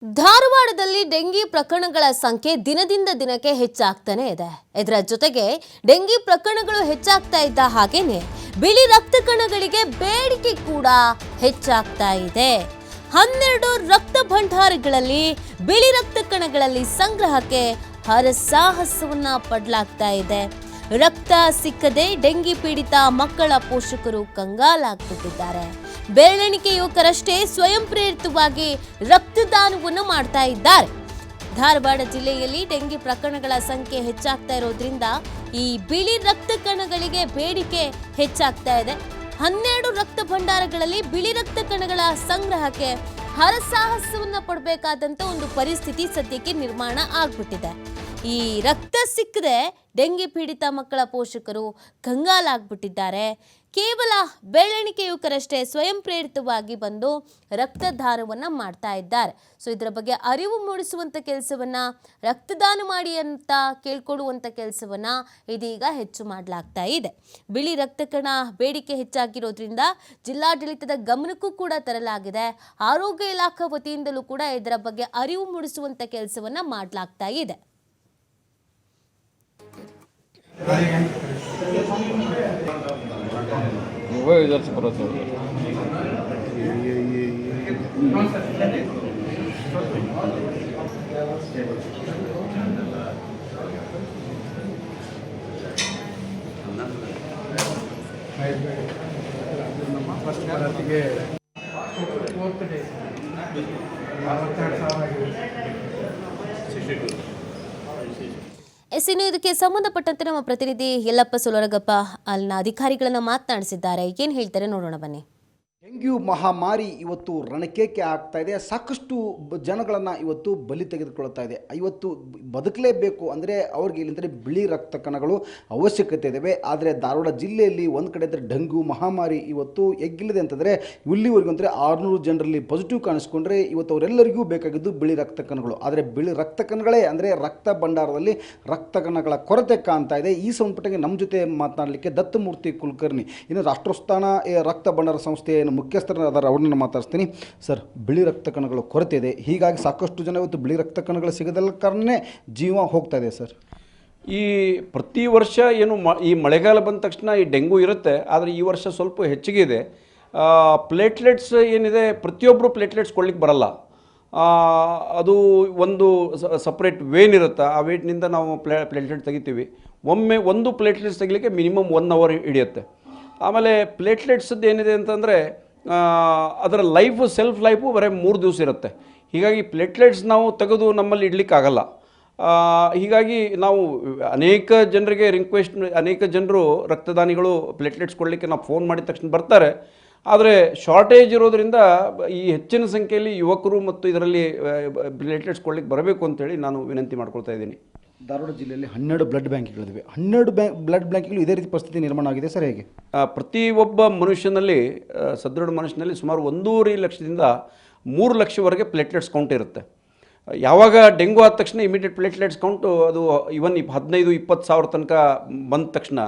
ಧಾರವಾಡದಲ್ಲಿ ಡೆಂಗಿ ಪ್ರಕರಣಗಳ ಸಂಖ್ಯೆ ದಿನದಿಂದ ದಿನಕ್ಕೆ ಹೆಚ್ಚಾಗ್ತಾನೆ ಇದೆ. ಇದರ ಜೊತೆಗೆ ಡೆಂಗಿ ಪ್ರಕರಣಗಳು ಹೆಚ್ಚಾಗ್ತಾ ಇದ್ದ ಹಾಗೇನೆ ಬಿಳಿ ರಕ್ತ ಕಣಗಳಿಗೆ ಬೇಡಿಕೆ ಕೂಡ ಹೆಚ್ಚಾಗ್ತಾ ಇದೆ. 12 ರಕ್ತ ಭಂಡಾರಗಳಲ್ಲಿ ಬಿಳಿ ರಕ್ತ ಕಣಗಳಲ್ಲಿ ಸಂಗ್ರಹಕ್ಕೆ ಹರಸಾಹಸವನ್ನ ಪಡಲಾಗ್ತಾ ಇದೆ. ರಕ್ತ ಸಿಕ್ಕದೆ ಡೆಂಗಿ ಪೀಡಿತ ಮಕ್ಕಳ ಪೋಷಕರು ಕಂಗಾಲಾಗ್ಬಿಟ್ಟಿದ್ದಾರೆ. ಬೆರಳೆಣಿಕೆ ಯುವಕರಷ್ಟೇ ಸ್ವಯಂ ಪ್ರೇರಿತವಾಗಿ ರಕ್ತದಾನವನ್ನು ಮಾಡ್ತಾ ಇದ್ದಾರೆ. ಧಾರವಾಡ ಜಿಲ್ಲೆಯಲ್ಲಿ ಡೆಂಗಿ ಪ್ರಕರಣಗಳ ಸಂಖ್ಯೆ ಹೆಚ್ಚಾಗ್ತಾ ಇರೋದ್ರಿಂದ ಈ ಬಿಳಿ ರಕ್ತ ಕಣಗಳಿಗೆ ಬೇಡಿಕೆ ಹೆಚ್ಚಾಗ್ತಾ ಇದೆ. 12 ರಕ್ತ ಭಂಡಾರಗಳಲ್ಲಿ ಬಿಳಿ ರಕ್ತ ಕಣಗಳ ಸಂಗ್ರಹಕ್ಕೆ ಹರಸಾಹಸವನ್ನ ಪಡಬೇಕಾದಂತ ಒಂದು ಪರಿಸ್ಥಿತಿ ಸದ್ಯಕ್ಕೆ ನಿರ್ಮಾಣ ಆಗ್ಬಿಟ್ಟಿದೆ. ಈ ರಕ್ತ ಸಿಕ್ಕದೆ ಡೆಂಗಿ ಪೀಡಿತ ಮಕ್ಕಳ ಪೋಷಕರು ಕಂಗಾಲಾಗ್ಬಿಟ್ಟಿದ್ದಾರೆ. ಕೇವಲ ಬೆರಳೆಣಿಕೆ ಯುವಕರಷ್ಟೇ ಸ್ವಯಂ ಪ್ರೇರಿತವಾಗಿ ಬಂದು ರಕ್ತದಾನವನ್ನ ಮಾಡ್ತಾ ಇದ್ದಾರೆ. ಸೊ ಇದರ ಬಗ್ಗೆ ಅರಿವು ಮೂಡಿಸುವಂತ ಕೆಲಸವನ್ನ, ರಕ್ತದಾನ ಮಾಡಿ ಅಂತ ಕೇಳ್ಕೊಡುವಂತ ಕೆಲಸವನ್ನ ಇದೀಗ ಹೆಚ್ಚು ಮಾಡಲಾಗ್ತಾ ಇದೆ. ಬಿಳಿ ರಕ್ತ ಕಣ ಬೇಡಿಕೆ ಹೆಚ್ಚಾಗಿರೋದ್ರಿಂದ ಜಿಲ್ಲಾಡಳಿತದ ಗಮನಕ್ಕೂ ಕೂಡ ತರಲಾಗಿದೆ. ಆರೋಗ್ಯ ಇಲಾಖೆ ವತಿಯಿಂದಲೂ ಕೂಡ ಇದರ ಬಗ್ಗೆ ಅರಿವು ಮೂಡಿಸುವಂತ ಕೆಲಸವನ್ನ ಮಾಡಲಾಗ್ತಾ ಇದೆ. इधर से करो ಇನ್ನು ಇದಕ್ಕೆ ಸಂಬಂಧಪಟ್ಟಂತೆ ನಮ್ಮ ಪ್ರತಿನಿಧಿ ಯಲ್ಲಪ್ಪ ಸೋಲರಗಪ್ಪ ಅಲ್ಲಿನ ಅಧಿಕಾರಿಗಳನ್ನ ಮಾತನಾಡಿಸಿದ್ದಾರೆ. ಏನು ಹೇಳ್ತಾರೆ ನೋಡೋಣ ಬನ್ನಿ. ಡೆಂಗ್ಯೂ ಮಹಾಮಾರಿ ಇವತ್ತು ರಣಕೇಕೆ ಆಗ್ತಾ ಇದೆ. ಸಾಕಷ್ಟು ಜನಗಳನ್ನು ಇವತ್ತು ಬಲಿ ತೆಗೆದುಕೊಳ್ತಾ ಇದೆ. ಇವತ್ತು ಬದುಕಲೇಬೇಕು ಅಂದರೆ ಅವ್ರಿಗೆ ಇಲ್ಲಿಂದರೆ ಬಿಳಿ ರಕ್ತ ಕಣಗಳು ಅವಶ್ಯಕತೆ ಇದ್ದಾವೆ. ಆದರೆ ಧಾರವಾಡ ಜಿಲ್ಲೆಯಲ್ಲಿ ಒಂದು ಕಡೆ ಅಂದರೆ ಡೆಂಗ್ಯೂ ಮಹಾಮಾರಿ ಇವತ್ತು ಎಗ್ಗಿಲ್ಲಿದೆ ಅಂತಂದರೆ ಇಲ್ಲಿವರೆಗೂ ಅಂದರೆ 600 ಜನರಲ್ಲಿ ಪಾಸಿಟಿವ್ ಕಾಣಿಸ್ಕೊಂಡ್ರೆ ಇವತ್ತು ಅವರೆಲ್ಲರಿಗೂ ಬೇಕಾಗಿದ್ದು ಬಿಳಿ ರಕ್ತ ಕಣಗಳು. ಆದರೆ ಬಿಳಿ ರಕ್ತ ಕಣಗಳೇ ಅಂದರೆ ರಕ್ತ ಭಂಡಾರದಲ್ಲಿ ರಕ್ತ ಕಣಗಳ ಕೊರತೆ ಕಾಣ್ತಾ ಇದೆ. ಈ ಸಂಪುಟಕ್ಕೆ ನಮ್ಮ ಜೊತೆ ಮಾತನಾಡಲಿಕ್ಕೆ ದತ್ತಮೂರ್ತಿ ಕುಲಕರ್ಣಿ, ಇನ್ನು ರಾಷ್ಟ್ರೋತ್ಥಾನ ರಕ್ತ ಭಂಡಾರ ಸಂಸ್ಥೆಯ ಮುಖ್ಯಸ್ಥರಾದ ಅವ್ರನ್ನ ಮಾತಾಡ್ತೀನಿ. ಸರ್, ಬಿಳಿ ರಕ್ತ ಕಣಗಳು ಕೊರತೆ ಇದೆ, ಹೀಗಾಗಿ ಸಾಕಷ್ಟು ಜನ ಇವತ್ತು ಬಿಳಿ ರಕ್ತ ಕಣಗಳು ಸಿಗದಲ್ಲ ಕಾರಣನೇ ಜೀವ ಹೋಗ್ತಾ ಇದೆ. ಸರ್, ಈ ಪ್ರತಿ ವರ್ಷ ಏನು ಈ ಮಳೆಗಾಲ ಬಂದ ತಕ್ಷಣ ಈ ಡೆಂಗು ಇರುತ್ತೆ. ಆದರೆ ಈ ವರ್ಷ ಸ್ವಲ್ಪ ಹೆಚ್ಚಿಗೆ ಇದೆ. ಪ್ಲೇಟ್ಲೆಟ್ಸ್ ಏನಿದೆ, ಪ್ರತಿಯೊಬ್ಬರು ಪ್ಲೇಟ್ಲೆಟ್ಸ್ ಕೊಡ್ಲಿಕ್ಕೆ ಬರಲ್ಲ. ಅದು ಒಂದು ಸಪ್ರೇಟ್ ವೇನ್ ಇರುತ್ತೆ. ಆ ವೇಟ್ನಿಂದ ನಾವು ಪ್ಲೇಟ್ಲೆಟ್ ತೆಗಿತೀವಿ. ಒಮ್ಮೆ ಒಂದು ಪ್ಲೇಟ್ಲೆಟ್ಸ್ ತೆಗಿಲಿಕ್ಕೆ ಮಿನಿಮಮ್ 1 ಅವರ್ ಹಿಡಿಯುತ್ತೆ. ಆಮೇಲೆ ಪ್ಲೇಟ್ಲೆಟ್ಸದ್ದು ಏನಿದೆ ಅಂತಂದರೆ ಅದರ ಸೆಲ್ಫ್ ಲೈಫು ಬರೀ 3 ದಿವಸ ಇರುತ್ತೆ. ಹೀಗಾಗಿ ಪ್ಲೇಟ್ಲೆಟ್ಸ್ ನಾವು ತೆಗೆದು ನಮ್ಮಲ್ಲಿ ಇಡಲಿಕ್ಕಾಗಲ್ಲ. ಹೀಗಾಗಿ ನಾವು ಅನೇಕ ಜನರು ರಕ್ತದಾನಿಗಳು ಪ್ಲೇಟ್ಲೆಟ್ಸ್ ಕೊಡಲಿಕ್ಕೆ ನಾವು ಫೋನ್ ಮಾಡಿದ ತಕ್ಷಣ ಬರ್ತಾರೆ. ಆದರೆ ಶಾರ್ಟೇಜ್ ಇರೋದರಿಂದ ಈ ಹೆಚ್ಚಿನ ಸಂಖ್ಯೆಯಲ್ಲಿ ಯುವಕರು ಮತ್ತು ಇದರಲ್ಲಿ ಪ್ಲೇಟ್ಲೆಟ್ಸ್ ಕೊಡಲಿಕ್ಕೆ ಬರಬೇಕು ಅಂತೇಳಿ ನಾನು ವಿನಂತಿ ಮಾಡ್ಕೊಳ್ತಾ ಇದ್ದೀನಿ. ಧಾರವಾಡ ಜಿಲ್ಲೆಯಲ್ಲಿ 12 ಬ್ಲಡ್ ಬ್ಯಾಂಕ್ಗಳಿವೆ. 12 ಬ್ಲಡ್ ಬ್ಯಾಂಕ್ಗಳು ಇದೇ ರೀತಿ ಪರಿಸ್ಥಿತಿ ನಿರ್ಮಾಣ ಆಗಿದೆ. ಸರ್, ಹೇಗೆ? ಪ್ರತಿಯೊಬ್ಬ ಮನುಷ್ಯನಲ್ಲಿ, ಸದೃಢ ಮನುಷ್ಯನಲ್ಲಿ ಸುಮಾರು 1.5 ಲಕ್ಷದಿಂದ 3 ಲಕ್ಷವರೆಗೆ ಪ್ಲೇಟ್ಲೆಟ್ಸ್ ಕೌಂಟ್ ಇರುತ್ತೆ. ಯಾವಾಗ ಡೆಂಗು ಆದ ತಕ್ಷಣ ಇಮಿಡಿಯೇಟ್ ಪ್ಲೇಟ್ಲೆಟ್ಸ್ ಕೌಂಟು ಅದು ಇವನ್ 15-20 ಸಾವಿರ ತನಕ ಬಂದ ತಕ್ಷಣ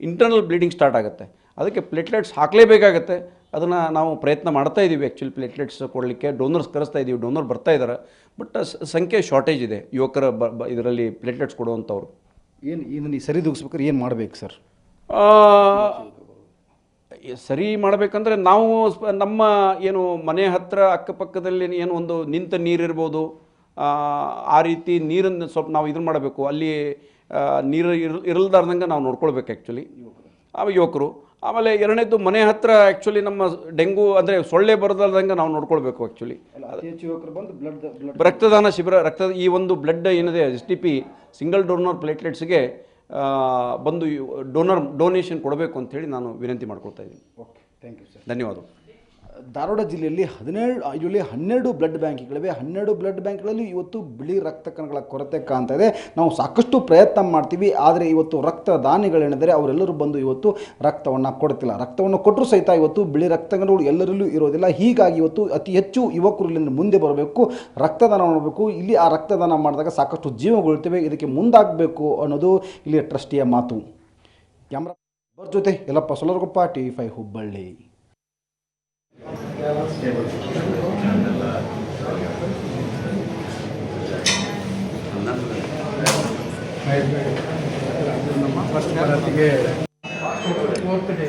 ಇಂಟರ್ನಲ್ ಬ್ಲೀಡಿಂಗ್ ಸ್ಟಾರ್ಟ್ ಆಗುತ್ತೆ. ಅದಕ್ಕೆ ಪ್ಲೇಟ್ಲೆಟ್ಸ್ ಹಾಕಲೇಬೇಕಾಗತ್ತೆ. ಅದನ್ನು ನಾವು ಪ್ರಯತ್ನ ಮಾಡ್ತಾ ಇದ್ದೀವಿ. ಆ್ಯಕ್ಚುಲಿ ಪ್ಲೇಟ್ಲೆಟ್ಸ್ ಕೊಡಲಿಕ್ಕೆ ಡೋನರ್ಸ್ ಕರೆಸ್ತಾ ಇದ್ದೀವಿ. ಡೋನರ್ ಬರ್ತಾ ಇದ್ದಾರೆ. ಬಟ್ ಸಂಖ್ಯೆ ಶಾರ್ಟೇಜ್ ಇದೆ ಯುವಕರ ಇದರಲ್ಲಿ ಪ್ಲೇಟ್ಲೆಟ್ಸ್ ಕೊಡುವಂಥವ್ರು. ಇದನ್ನು ಸರಿದೂಗಿಸ್ಬೇಕಾದ್ರೆ ಏನು ಮಾಡಬೇಕು ಸರ್? ಸರಿ ಮಾಡಬೇಕಂದ್ರೆ ನಾವು ನಮ್ಮ ಏನು ಮನೆ ಹತ್ತಿರ ಅಕ್ಕಪಕ್ಕದಲ್ಲಿ ಏನು ಒಂದು ನಿಂತ ನೀರಿರ್ಬೋದು, ಆ ರೀತಿ ನೀರನ್ನು ಸ್ವಲ್ಪ ನಾವು ಇದನ್ನು ಮಾಡಬೇಕು. ಅಲ್ಲಿ ನೀರು ಇರಲ್ದಾರ್ದಂಗೆ ನಾವು ನೋಡ್ಕೊಳ್ಬೇಕು ಆ್ಯಕ್ಚುಲಿ ಯುವಕರು. ಆಮೇಲೆ ಎರಡನೇದು, ಮನೆ ಹತ್ತಿರ ಆ್ಯಕ್ಚುಲಿ ನಮ್ಮ ಡೆಂಗು ಅಂದರೆ ಸೊಳ್ಳೆ ಬರದಂಗೆ ನಾವು ನೋಡ್ಕೊಳ್ಬೇಕು. ಆ್ಯಕ್ಚುಲಿ ರಕ್ತದಾನ ಶಿಬಿರ, ಈ ಒಂದು ಬ್ಲಡ್ ಏನಿದೆ STP ಸಿಂಗಲ್ ಡೋನರ್ ಪ್ಲೇಟ್ಲೆಟ್ಸ್ಗೆ ಬಂದು ಡೊನೇಷನ್ ಕೊಡಬೇಕು ಅಂತೇಳಿ ನಾನು ವಿನಂತಿ ಮಾಡ್ಕೊಳ್ತಾ ಇದ್ದೀನಿ. Okay, thank you sir. ಧನ್ಯವಾದ. ಧಾರವಾಡ ಜಿಲ್ಲೆಯಲ್ಲಿ 12 ಬ್ಲಡ್ ಬ್ಯಾಂಕ್ಗಳಿವೆ. 12 ಬ್ಲಡ್ ಬ್ಯಾಂಕ್ಗಳಲ್ಲಿ ಇವತ್ತು ಬಿಳಿ ರಕ್ತ ಕಣಗಳ ಕೊರತೆ ಕಾಣ್ತಾ ಇದೆ. ನಾವು ಸಾಕಷ್ಟು ಪ್ರಯತ್ನ ಮಾಡ್ತೀವಿ, ಆದರೆ ಇವತ್ತು ರಕ್ತದಾನಿಗಳೇನಿದ್ದಾರೆ ಅವರೆಲ್ಲರೂ ಬಂದು ಇವತ್ತು ರಕ್ತವನ್ನು ಕೊಡ್ತಿಲ್ಲ. ರಕ್ತವನ್ನು ಕೊಟ್ಟರೂ ಸಹಿತ ಇವತ್ತು ಬಿಳಿ ರಕ್ತ ಕಣಗಳು ಎಲ್ಲರಲ್ಲೂ ಇರೋದಿಲ್ಲ. ಹೀಗಾಗಿ ಇವತ್ತು ಅತಿ ಹೆಚ್ಚು ಯುವಕರು ಇಲ್ಲಿಂದ ಮುಂದೆ ಬರಬೇಕು, ರಕ್ತದಾನ ಮಾಡಬೇಕು. ಇಲ್ಲಿ ಆ ರಕ್ತದಾನ ಮಾಡಿದಾಗ ಸಾಕಷ್ಟು ಜೀವಗೊಳ್ತೇವೆ. ಇದಕ್ಕೆ ಮುಂದಾಗಬೇಕು ಅನ್ನೋದು ಇಲ್ಲಿ ಟ್ರಸ್ಟಿಯ ಮಾತು. ಕ್ಯಾಮ್ರಾ ಜೊತೆ ಯಲ್ಲಪ್ಪ ಸೋಲರಗಪ್ಪ, TV5 ಹುಬ್ಬಳ್ಳಿ. ನಮ್ಮ ಫಸ್ಟ್ ಭಾರತಿಗೆ 4th ಡೇ